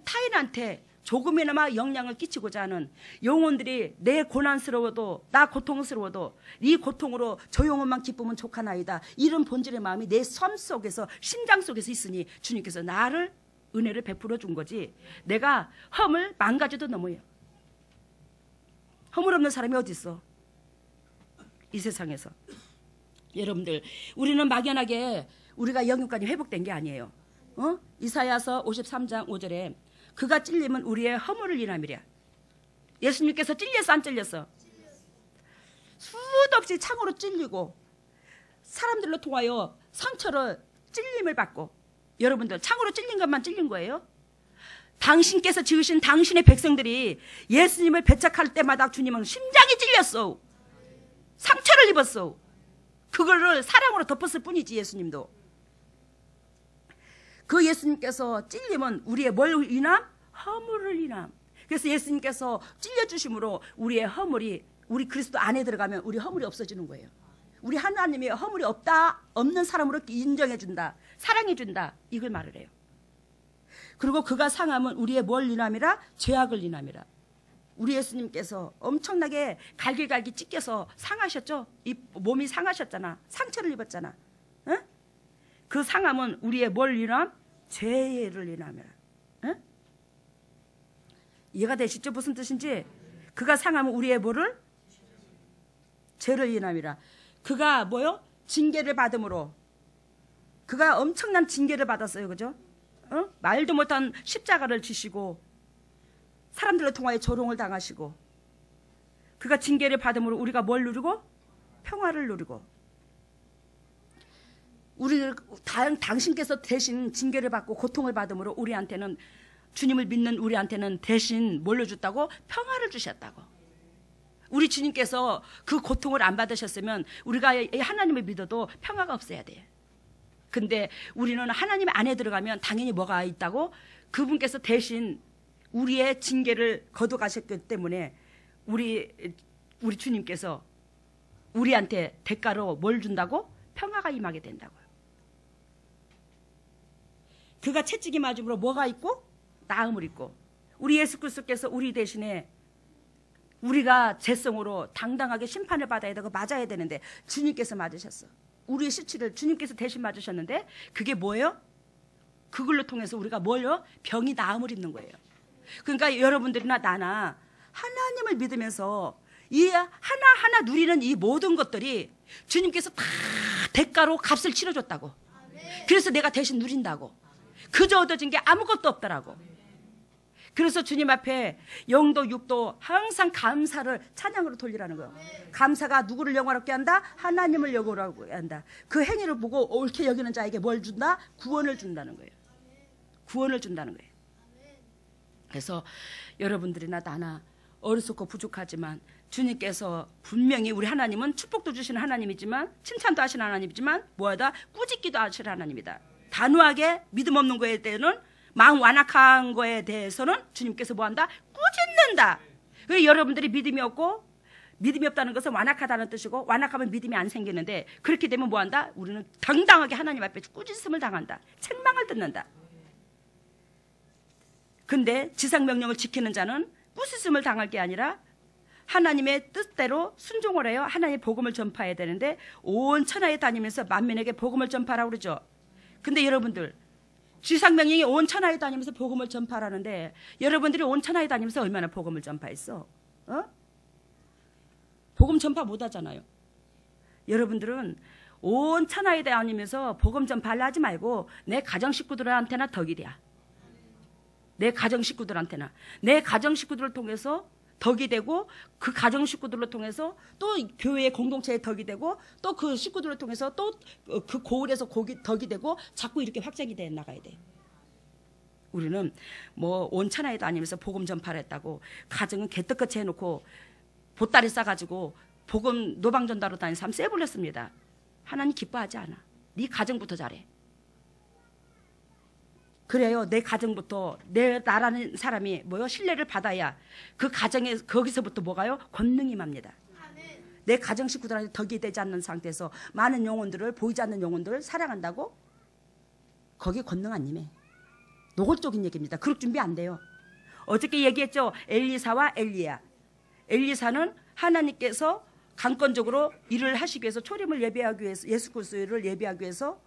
타인한테 조금이나마 영향을 끼치고자 하는 영혼들이 내 고난스러워도 나 고통스러워도 이 고통으로 저 영혼만 기쁘면 족하나이다. 이런 본질의 마음이 내 삶 속에서 심장 속에서 있으니 주님께서 나를 은혜를 베풀어 준 거지. 내가 허물 만가지도 넘어요. 허물 없는 사람이 어디 있어? 이 세상에서. 여러분들 우리는 막연하게 우리가 영육간이 회복된 게 아니에요. 이사야서 53장 5절에 그가 찔림은 우리의 허물을 인함이랴. 예수님께서 찔렸어 안 찔렸어? 수도 없이 창으로 찔리고 사람들로 통하여 상처를 찔림을 받고. 여러분들 창으로 찔린 것만 찔린 거예요? 당신께서 지으신 당신의 백성들이 예수님을 배척할 때마다 주님은 심장이 찔렸어. 상처를 입었어. 그거를 사랑으로 덮었을 뿐이지. 예수님도 그 예수님께서 찔림은 우리의 뭘 인함? 허물을 인함. 그래서 예수님께서 찔려주심으로 우리의 허물이 우리 그리스도 안에 들어가면 우리 허물이 없어지는 거예요. 우리 하나님이 허물이 없는 사람으로 인정해준다. 사랑해준다. 이걸 말을 해요. 그리고 그가 상함은 우리의 뭘 인함이라? 죄악을 인함이라. 우리 예수님께서 엄청나게 갈길갈길 찢겨서 상하셨죠? 이 몸이 상하셨잖아. 상처를 입었잖아. 응? 그 상함은 우리의 뭘 인함? 죄를 인함이라. 응? 이해가 되시죠? 무슨 뜻인지? 그가 상함은 우리의 뭐를? 죄를 인함이라. 그가 뭐요? 징계를 받음으로. 그가 엄청난 징계를 받았어요. 그죠? 말도 못한 십자가를 지시고 사람들을 통하여 조롱을 당하시고 그가 징계를 받음으로 우리가 뭘 누리고? 평화를 누리고. 당신께서 대신 징계를 받고 고통을 받음으로 우리한테는 주님을 믿는 우리한테는 대신 뭘로 줬다고? 평화를 주셨다고. 우리 주님께서 그 고통을 안 받으셨으면 우리가 하나님을 믿어도 평화가 없어야 돼. 근데 우리는 하나님 안에 들어가면 당연히 뭐가 있다고? 그분께서 대신 우리의 징계를 거둬가셨기 때문에 우리 주님께서 우리한테 대가로 뭘 준다고? 평화가 임하게 된다고요. 그가 채찍이 맞음으로 뭐가 있고? 나음을 있고. 우리 예수 그리스도께서 우리 대신에 우리가 죄성으로 당당하게 심판을 받아야 되고 맞아야 되는데 주님께서 맞으셨어. 우리의 수치를 주님께서 대신 맞으셨는데 그게 뭐예요? 그걸로 통해서 우리가 뭐예요? 병이 나음을 입는 거예요. 그러니까 여러분들이나 나나 하나님을 믿으면서 이 하나하나 누리는 이 모든 것들이 주님께서 다 대가로 값을 치러줬다고. 그래서 내가 대신 누린다고. 그저 얻어진 게 아무것도 없더라고. 그래서 주님 앞에 영도 육도 항상 감사를 찬양으로 돌리라는 거예요. 감사가 누구를 영화롭게 한다? 하나님을 영화롭게 한다. 그 행위를 보고 옳게 여기는 자에게 뭘 준다? 구원을 준다는 거예요. 구원을 준다는 거예요. 그래서 여러분들이나 나나 어리석고 부족하지만 주님께서 분명히 우리 하나님은 축복도 주시는 하나님이지만 칭찬도 하시는 하나님이지만 뭐하다? 꾸짖기도 하시는 하나님이다. 단호하게 믿음 없는 거에 대해서는 마음 완악한 거에 대해서는 주님께서 뭐한다? 꾸짖는다. 그래서 여러분들이 믿음이 없고 믿음이 없다는 것은 완악하다는 뜻이고 완악하면 믿음이 안 생기는데 그렇게 되면 뭐한다? 우리는 당당하게 하나님 앞에 꾸짖음을 당한다. 책망을 듣는다. 근데 지상명령을 지키는 자는 꾸짖음을 당할 게 아니라 하나님의 뜻대로 순종을 해요. 하나님의 복음을 전파해야 되는데 온 천하에 다니면서 만민에게 복음을 전파하라고 그러죠. 근데 여러분들 지상명령이 온 천하에 다니면서 복음을 전파하라는데 여러분들이 온 천하에 다니면서 얼마나 복음을 전파했어? 복음 전파 못 하잖아요. 여러분들은 온 천하에 다니면서 복음 전파를 하지 말고 내 가정 식구들한테나 덕이 돼야. 내 가정 식구들한테나. 내 가정 식구들을 통해서 덕이 되고 그 가정 식구들을 통해서 또 교회의 공동체에 덕이 되고 또 그 식구들을 통해서 또 그 고을에서 덕이 되고 자꾸 이렇게 확장이 돼 나가야 돼. 우리는 뭐 온 천하에 다니면서 복음 전파를 했다고 가정은 개떡같이 해놓고 보따리 싸가지고 복음 노방전도하러 다니는 사람 쎄불렸습니다. 하나님 기뻐하지 않아. 네 가정부터 잘해. 그래요. 내 가정부터 내 나라는 사람이 뭐요? 신뢰를 받아야 그 가정에 거기서부터 뭐가요? 권능이 맙니다. 내 가정 식구들한테 덕이 되지 않는 상태에서 많은 영혼들을 보이지 않는 영혼들을 사랑한다고? 거기 권능 안 임해. 노골적인 얘기입니다. 그룹 준비 안 돼요. 어저께 얘기했죠. 엘리사와 엘리야. 엘리사는 하나님께서 강권적으로 일을 하시기 위해서 초림을 예배하기 위해서 예수 그리스도를 예배하기 위해서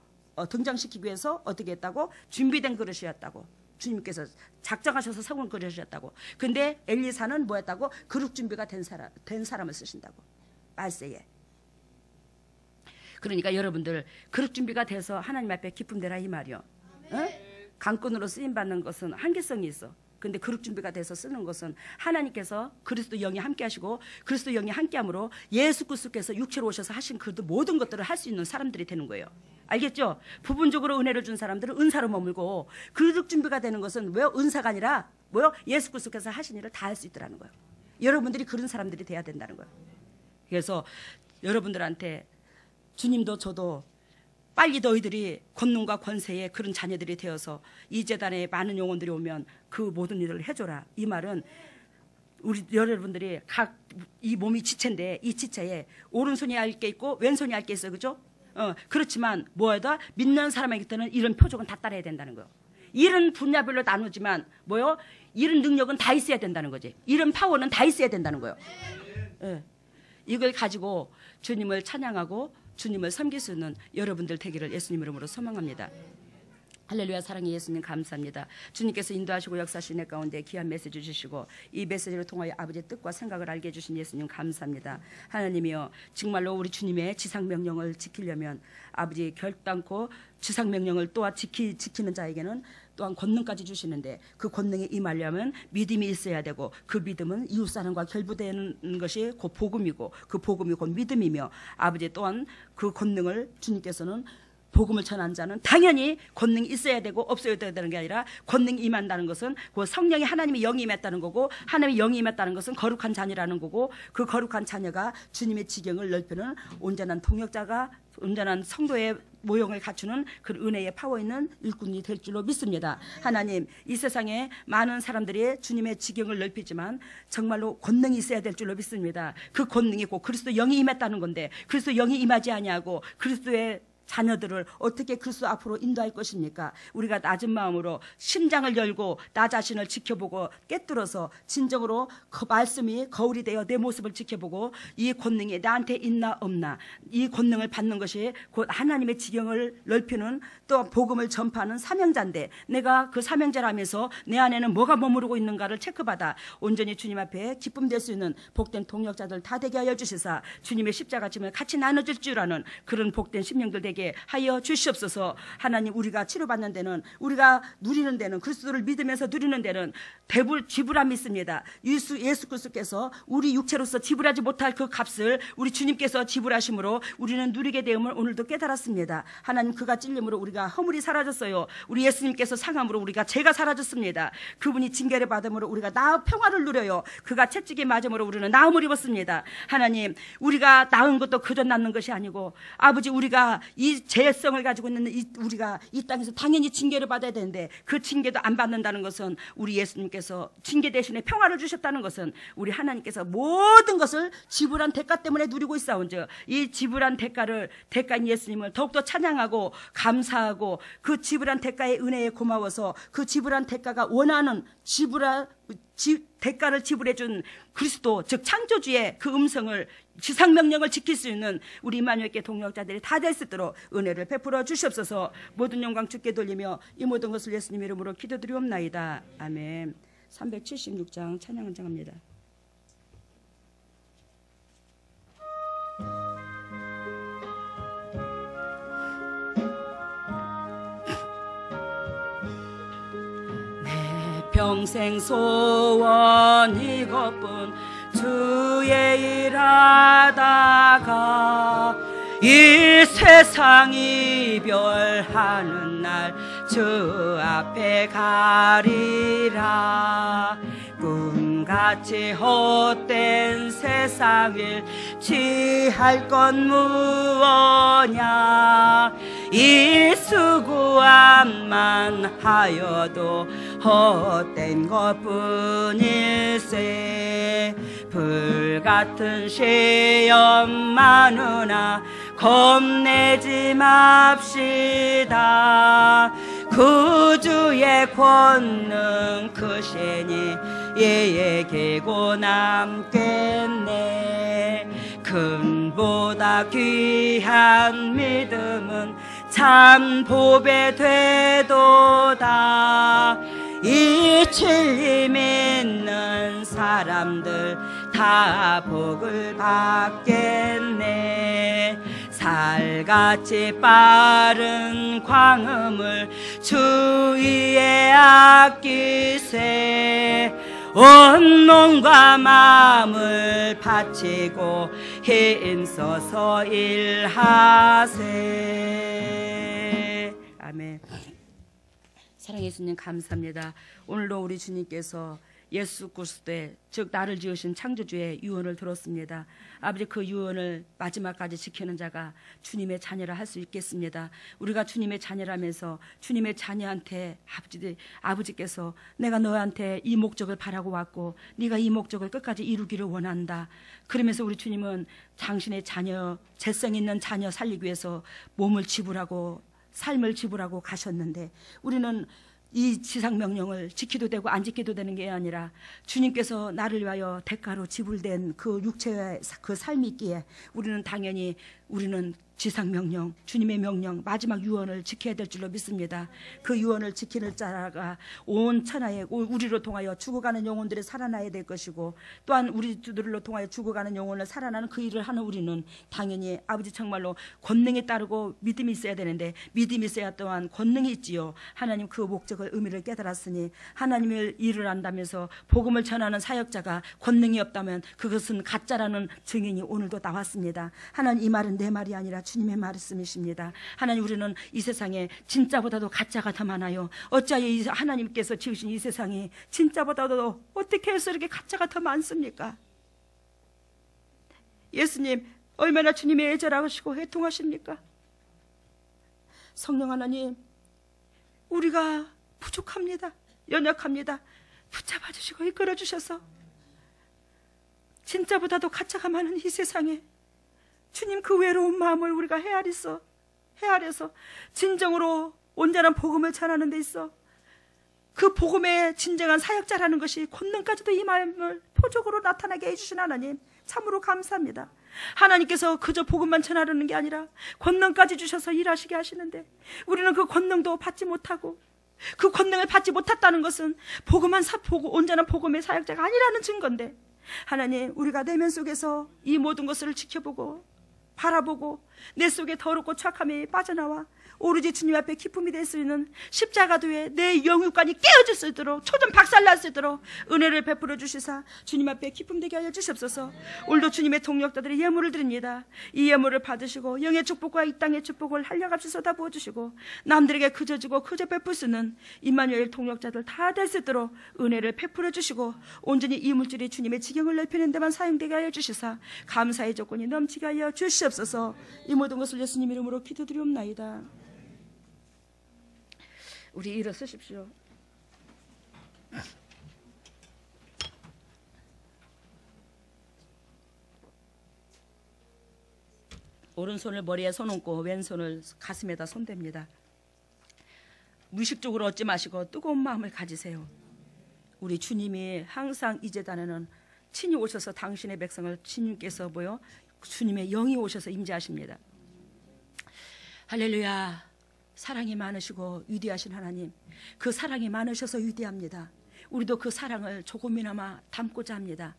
등장시키기 위해서 어떻게 했다고? 준비된 그릇이었다고. 주님께서 작정하셔서 세운 그릇이었다고. 근데 엘리사는 뭐였다고? 그릇 준비가 된 사람을 쓰신다고. 말세에. 그러니까 여러분들 그릇 준비가 돼서 하나님 앞에 기쁨 되라 이 말이요. 강권으로 쓰임받는 것은 한계성이 있어. 근데 그릇 준비가 돼서 쓰는 것은 하나님께서 그리스도 영이 함께 하시고 그리스도 영이 함께 함으로 예수 그리스도께서 육체로 오셔서 하신 그 모든 것들을 할 수 있는 사람들이 되는 거예요. 알겠죠? 부분적으로 은혜를 준 사람들은 은사로 머물고 그릇 준비가 되는 것은 왜요? 은사가 아니라 뭐요? 예수 그리스도께서 하신 일을 다 할 수 있더라는 거예요. 여러분들이 그런 사람들이 돼야 된다는 거예요. 그래서 여러분들한테 주님도 저도 빨리 너희들이 권능과 권세의 그런 자녀들이 되어서 이 재단에 많은 영혼들이 오면 그 모든 일을 해줘라. 이 말은 우리 여러분들이 각 이 몸이 지체인데 이 지체에 오른손이 얇게 있고 왼손이 얇게 있어. 그죠? 그렇지만 뭐에다 믿는 사람에게 때는 이런 표적은 다 따라야 된다는 거예요. 이런 분야별로 나누지만 뭐요? 이런 능력은 다 있어야 된다는 거지. 이런 파워는 다 있어야 된다는 거예요. 이걸 가지고 주님을 찬양하고 주님을 섬길 수 있는 여러분들 되기를 예수님 이름으로 소망합니다. 할렐루야. 사랑의 예수님 감사합니다. 주님께서 인도하시고 역사하신 내 가운데 귀한 메시지 주시고 이 메시지를 통하여 아버지의 뜻과 생각을 알게 해주신 예수님 감사합니다. 하나님이여 정말로 우리 주님의 지상명령을 지키려면 아버지 결단코 지상명령을 또한 지키는 자에게는 또한 권능까지 주시는데 그 권능에 임하려면 믿음이 있어야 되고 그 믿음은 이웃사람과 결부되는 것이 곧 복음이고 그 복음이 곧 믿음이며 아버지 또한 그 권능을 주님께서는 복음을 전한 자는 당연히 권능이 있어야 되고 없어야 되는 게 아니라 권능이 임한다는 것은 그 성령이 하나님의 영이 임했다는 거고 하나님의 영이 임했다는 것은 거룩한 자녀라는 거고 그 거룩한 자녀가 주님의 지경을 넓히는 온전한 통역자가 온전한 성도의 모형을 갖추는 그 은혜의 파워 있는 일꾼이 될 줄로 믿습니다. 하나님 이 세상에 많은 사람들이 주님의 지경을 넓히지만 정말로 권능이 있어야 될 줄로 믿습니다. 그 권능이 곧 그리스도 영이 임했다는 건데 그리스도 영이 임하지 아니하고 그리스도의 자녀들을 어떻게 그리스도 앞으로 인도할 것입니까? 우리가 낮은 마음으로 심장을 열고 나 자신을 지켜보고 깨뚫어서 진정으로 그 말씀이 거울이 되어 내 모습을 지켜보고 이 권능이 나한테 있나 없나 이 권능을 받는 것이 곧 하나님의 지경을 넓히는 또 복음을 전파하는 사명자인데 내가 그 사명자라면서 내 안에는 뭐가 머무르고 있는가를 체크받아 온전히 주님 앞에 기쁨 될 수 있는 복된 동역자들 다 되게 하여 주시사 주님의 십자가 짐을 같이 나눠줄 줄 아는 그런 복된 심령들 되게 되게 하여 주시옵소서. 하나님, 우리가 치료받는 데는, 우리가 누리는 데는, 그리스도를 믿으면서 누리는 데는 지불함이 있습니다. 예수 그리스도께서 우리 육체로서 지불하지 못할 그 값을 우리 주님께서 지불하심으로 우리는 누리게 되음을 오늘도 깨달았습니다. 하나님, 그가 찔림으로 우리가 허물이 사라졌어요. 우리 예수님께서 상함으로 우리가 죄가 사라졌습니다. 그분이 징계를 받음으로 우리가 평화를 누려요. 그가 채찍에 맞음으로 우리는 나음을 입었습니다. 하나님, 우리가 나은 것도 그저 낳는 것이 아니고, 아버지, 우리가 이 죄성을 가지고 있는 우리가 이 땅에서 당연히 징계를 받아야 되는데 그 징계도 안 받는다는 것은, 우리 예수님께서 징계 대신에 평화를 주셨다는 것은, 우리 하나님께서 모든 것을 지불한 대가 때문에 누리고 있사온즉, 이 지불한 대가인 예수님을 더욱더 찬양하고 감사하고, 그 지불한 대가의 은혜에 고마워서 그 지불한 대가가 원하는 대가를 지불해준 그리스도, 즉 창조주의 그 음성을, 지상명령을 지킬 수 있는 우리 임마누엘교회 동역자들이 다 될 수 있도록 은혜를 베풀어 주시옵소서. 모든 영광 주께 돌리며 이 모든 것을 예수님 이름으로 기도드리옵나이다. 아멘. 376장 찬양 헌장합니다. 평생 소원 이것뿐, 주의 일하다가 이 세상 이별하는 날 주 앞에 가리라. 꿈같이 헛된 세상을 취할 건 무엇냐. 이 수고함만 하여도 헛된 것뿐일세. 불같은 시험 많으나 겁내지 맙시다. 구주의 권능 크시니 예에게고 남겠네. 금보다 귀한 믿음은 참 보배 되도다. 이 진리 믿는 사람들 다 복을 받겠네. 살같이 빠른 광음을 주위에 아끼세. 온 몸과 마음을 바치고 힘써서 일하세. 아멘. 사랑해 주님 감사합니다. 오늘도 우리 주님께서 예수 그리스도의, 즉 나를 지으신 창조주의 유언을 들었습니다. 아버지, 그 유언을 마지막까지 지키는 자가 주님의 자녀라 할 수 있겠습니다. 우리가 주님의 자녀라면서 주님의 자녀한테 아버지께서 내가 너한테 이 목적을 바라고 왔고 네가 이 목적을 끝까지 이루기를 원한다. 그러면서 우리 주님은 당신의 자녀, 재성 있는 자녀 살리기 위해서 몸을 지불하고 삶을 지불하고 가셨는데, 우리는 이 지상명령을 지키도 되고 안 지키도 되는 게 아니라 주님께서 나를 위하여 대가로 지불된 그 육체의 그 삶이 있기에 우리는 당연히 지상명령, 주님의 명령, 마지막 유언을 지켜야 될 줄로 믿습니다. 그 유언을 지키는 자가 온 천하에 우리로 통하여 죽어가는 영혼들이 살아나야 될 것이고, 또한 우리들로 통하여 죽어가는 영혼을 살아나는 그 일을 하는 우리는 당연히 아버지 정말로 권능에 따르고 믿음이 있어야 되는데, 믿음이 있어야 또한 권능이 있지요. 하나님, 그 목적을 의미를 깨달았으니 하나님의 일을 한다면서 복음을 전하는 사역자가 권능이 없다면 그것은 가짜라는 증인이 오늘도 나왔습니다. 하나님, 이 말은 내 말이 아니라 주님의 말씀이십니다. 하나님, 우리는 이 세상에 진짜보다도 가짜가 더 많아요. 어찌하여 하나님께서 지으신 이 세상이 진짜보다도 어떻게 해서 이렇게 가짜가 더 많습니까? 예수님, 얼마나 주님의 애절하시고 애통하십니까? 성령 하나님, 우리가 부족합니다. 연약합니다. 붙잡아 주시고 이끌어 주셔서 진짜보다도 가짜가 많은 이 세상에 주님, 그 외로운 마음을 우리가 헤아려서 진정으로 온전한 복음을 전하는 데 있어 그 복음의 진정한 사역자라는 것이 권능까지도 이 마음을 표적으로 나타나게 해주신 하나님, 참으로 감사합니다. 하나님께서 그저 복음만 전하려는 게 아니라 권능까지 주셔서 일하시게 하시는데, 우리는 그 권능도 받지 못하고, 그 권능을 받지 못했다는 것은 온전한 복음의 사역자가 아니라는 증거인데, 하나님, 우리가 내면 속에서 이 모든 것을 지켜보고 바라보고 내 속에 더럽고 착함이 빠져나와 오로지 주님 앞에 기쁨이 될 수 있는 십자가도에 내 영육간이 깨어질 수 있도록 초점 박살날 수 있도록 은혜를 베풀어 주시사 주님 앞에 기쁨되게 하여 주시옵소서. 오늘도 주님의 동역자들의 예물을 드립니다. 이 예물을 받으시고 영의 축복과 이 땅의 축복을 한량없이 쏟아부어 주시고 남들에게 그저 주고 그저 베풀 수 있는 임마누엘 동역자들 다 될 수 있도록 은혜를 베풀어 주시고 온전히 이 물질이 주님의 지경을 넓히는 데만 사용되게 하여 주시사 감사의 조건이 넘치게 하여 주시옵소서. 이 모든 것을 예수님 이름으로 기도드리옵나이다. 우리 일어서십시오. 오른손을 머리에 손 얹고 왼손을 가슴에다 손댑니다. 무의식적으로 얻지 마시고 뜨거운 마음을 가지세요. 우리 주님이 항상 이 제단에는 친히 오셔서 당신의 백성을 주님께서 주님의 영이 오셔서 임재하십니다. 할렐루야. 사랑이 많으시고 위대하신 하나님, 그 사랑이 많으셔서 위대합니다. 우리도 그 사랑을 조금이나마 담고자 합니다.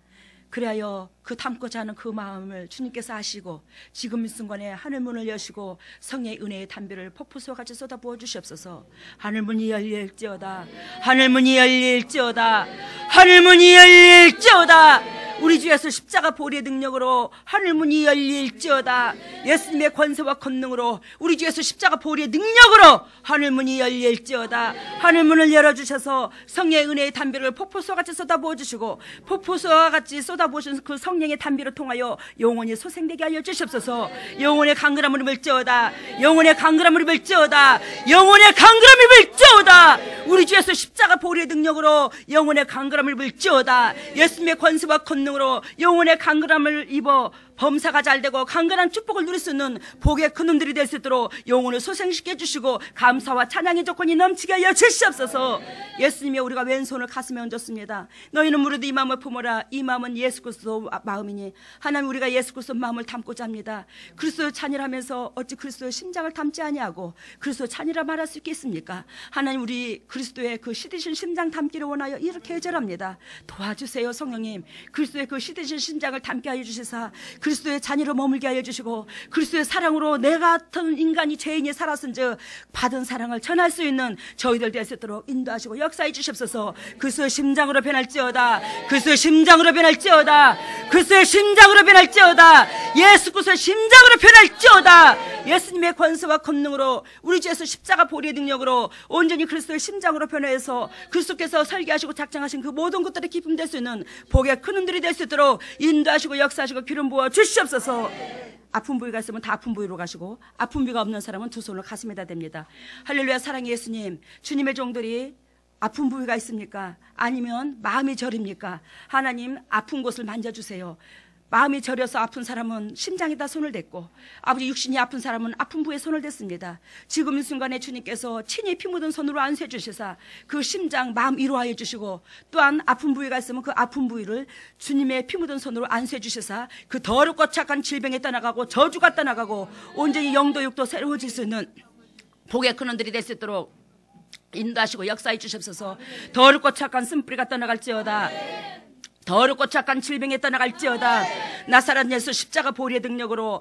그리하여 그 담고자 하는 그 마음을 주님께서 아시고 지금 이 순간에 하늘문을 여시고 성의 은혜의 담비를 폭포수와 같이 쏟아부어 주시옵소서. 하늘문이 열릴지어다. 하늘문이 열릴지어다. 하늘문이 열릴지어다. 우리 주 예수 십자가 보리의 능력으로 하늘문이 열릴지어다. 예수님의 권세와 권능으로 우리 주 예수 십자가 보리의 능력으로 하늘문이 열릴지어다. 하늘문을 열어주셔서 성령의 은혜의 담비를 폭포수와 같이 쏟아부어주시고 폭포수와 같이 쏟아부으신 그 성령의 담비를 통하여 영혼이 소생되게 하여 주시옵소서. 영혼의 강건함을 입을지어다. 영혼의 강건함을 입을지어다. 영혼의 강건함을 입을지어다. 우리 주 예수 십자가 보리의 능력으로 영혼의 강건함을 입을지어다. 예수님의 권세와 권능으로 영혼의 강건함을 입어 범사가 잘되고 강건한 축복을 누릴 수 있는 복의 큰 눈들이 될 수 있도록 영혼을 소생시켜 주시고 감사와 찬양의 조건이 넘치게 하여 주시옵소서. 예수님이 우리가 왼손을 가슴에 얹었습니다. 너희는 무릇 이 마음을 품어라. 이 마음은 예수 그리스도 마음이니 하나님 우리가 예수 그리스도 마음을 담고자 합니다. 그리스도 찬이라면서 어찌 그리스도의 심장을 담지 아니하고 그리스도 찬이라 말할 수 있겠습니까? 하나님 우리 그리스도의 그 시드신 심장 담기를 원하여 이렇게 애절합니다. 도와주세요 성령님. 그리스도의 그 시드신 심장을 담게 하여 주시사 그리스도의 자녀로 머물게 하여 주시고 그리스도의 사랑으로 내 같은 인간이 죄인이 살았은즉 받은 사랑을 전할 수 있는 저희들 될 수 있도록 인도하시고 역사해 주시옵소서. 그리스도의 심장으로 변할지어다. 그리스도의 심장으로 변할지어다. 그리스도의 심장으로 변할지어다. 예수 그리스도의 심장으로 변할지어다. 예수님의 권세와 권능으로 우리 주 예수 십자가 보리의 능력으로 온전히 그리스도의 심장으로 변화해서 그리스도께서 설계하시고 작정하신 그 모든 것들의 기쁨 될 수 있는 복의 큰 흔들이 될 수 있도록 인도하시고 역사하시고 기름 부어 주시옵소서. 아픈 부위가 있으면 다 아픈 부위로 가시고 아픈 부위가 없는 사람은 두 손을 가슴에다 댑니다. 할렐루야. 사랑의 예수님, 주님의 종들이 아픈 부위가 있습니까? 아니면 마음이 저립니까? 하나님 아픈 곳을 만져주세요. 마음이 저려서 아픈 사람은 심장에다 손을 댔고 아버지 육신이 아픈 사람은 아픈 부위에 손을 댔습니다. 지금 이 순간에 주님께서 친히 피 묻은 손으로 안수해 주시사 그 심장 마음 위로하여 주시고 또한 아픈 부위가 있으면 그 아픈 부위를 주님의 피 묻은 손으로 안수해 주시사 그 더럽고 착한 질병에 떠나가고 저주가 떠나가고 온전히 영도 육도 새로워질 수 있는 복의 근원들이 될 수 있도록 인도하시고 역사해 주시옵소서. 더럽고 착한 쓴뿌리가 떠나갈지어다. 더럽고 착한 질병에 떠나갈지어다. 나사렛 예수 십자가 보리의 능력으로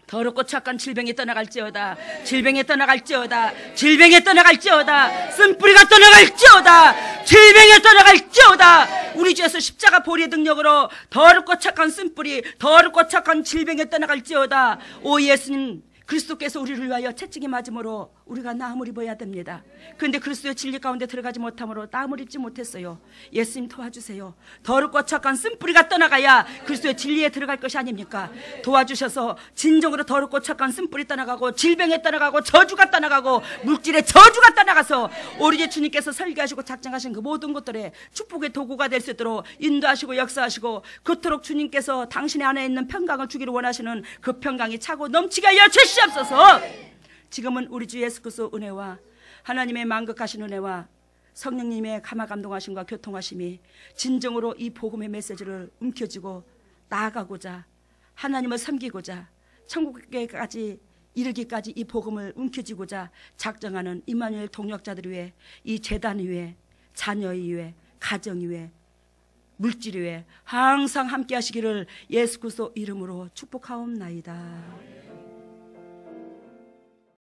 더럽고 착한 질병이 떠나갈지어다. 질병에 떠나갈지어다. 질병에 떠나갈지어다. 쓴뿌리가 떠나갈지어다. 질병에 떠나갈지어다. 우리 주 예수 십자가 보리의 능력으로 더럽고 착한 쓴뿌리 더럽고 착한 질병에 떠나갈지어다. 오 예수님, 그리스도께서 우리를 위하여 채찍이 맞음으로 우리가 나음을 입어야 됩니다. 그런데 그리스도의 진리 가운데 들어가지 못함으로 나음을 입지 못했어요. 예수님 도와주세요. 더럽고 착한 쓴뿌리가 떠나가야 그리스도의 진리에 들어갈 것이 아닙니까? 도와주셔서 진정으로 더럽고 착한 쓴뿌리 떠나가고 질병에 떠나가고 저주가 떠나가고 물질의 저주가 떠나가서 오로지 주님께서 설계하시고 작정하신 그 모든 것들의 축복의 도구가 될 수 있도록 인도하시고 역사하시고 그토록 주님께서 당신의 안에 있는 평강을 주기를 원하시는 그 평강이 차고 넘치게 하여 주시옵소서. 지금은 우리 주 예수 그리스도 은혜와 하나님의 만극하신 은혜와 성령님의 감화 감동하심과 교통하심이 진정으로 이 복음의 메시지를 움켜쥐고 나아가고자 하나님을 섬기고자 천국에까지 이르기까지 이 복음을 움켜쥐고자 작정하는 임마누엘 동역자들 위해 이 재단 위에 자녀 위에 가정 위에 물질 위에 항상 함께 하시기를 예수 그리스도 이름으로 축복하옵나이다.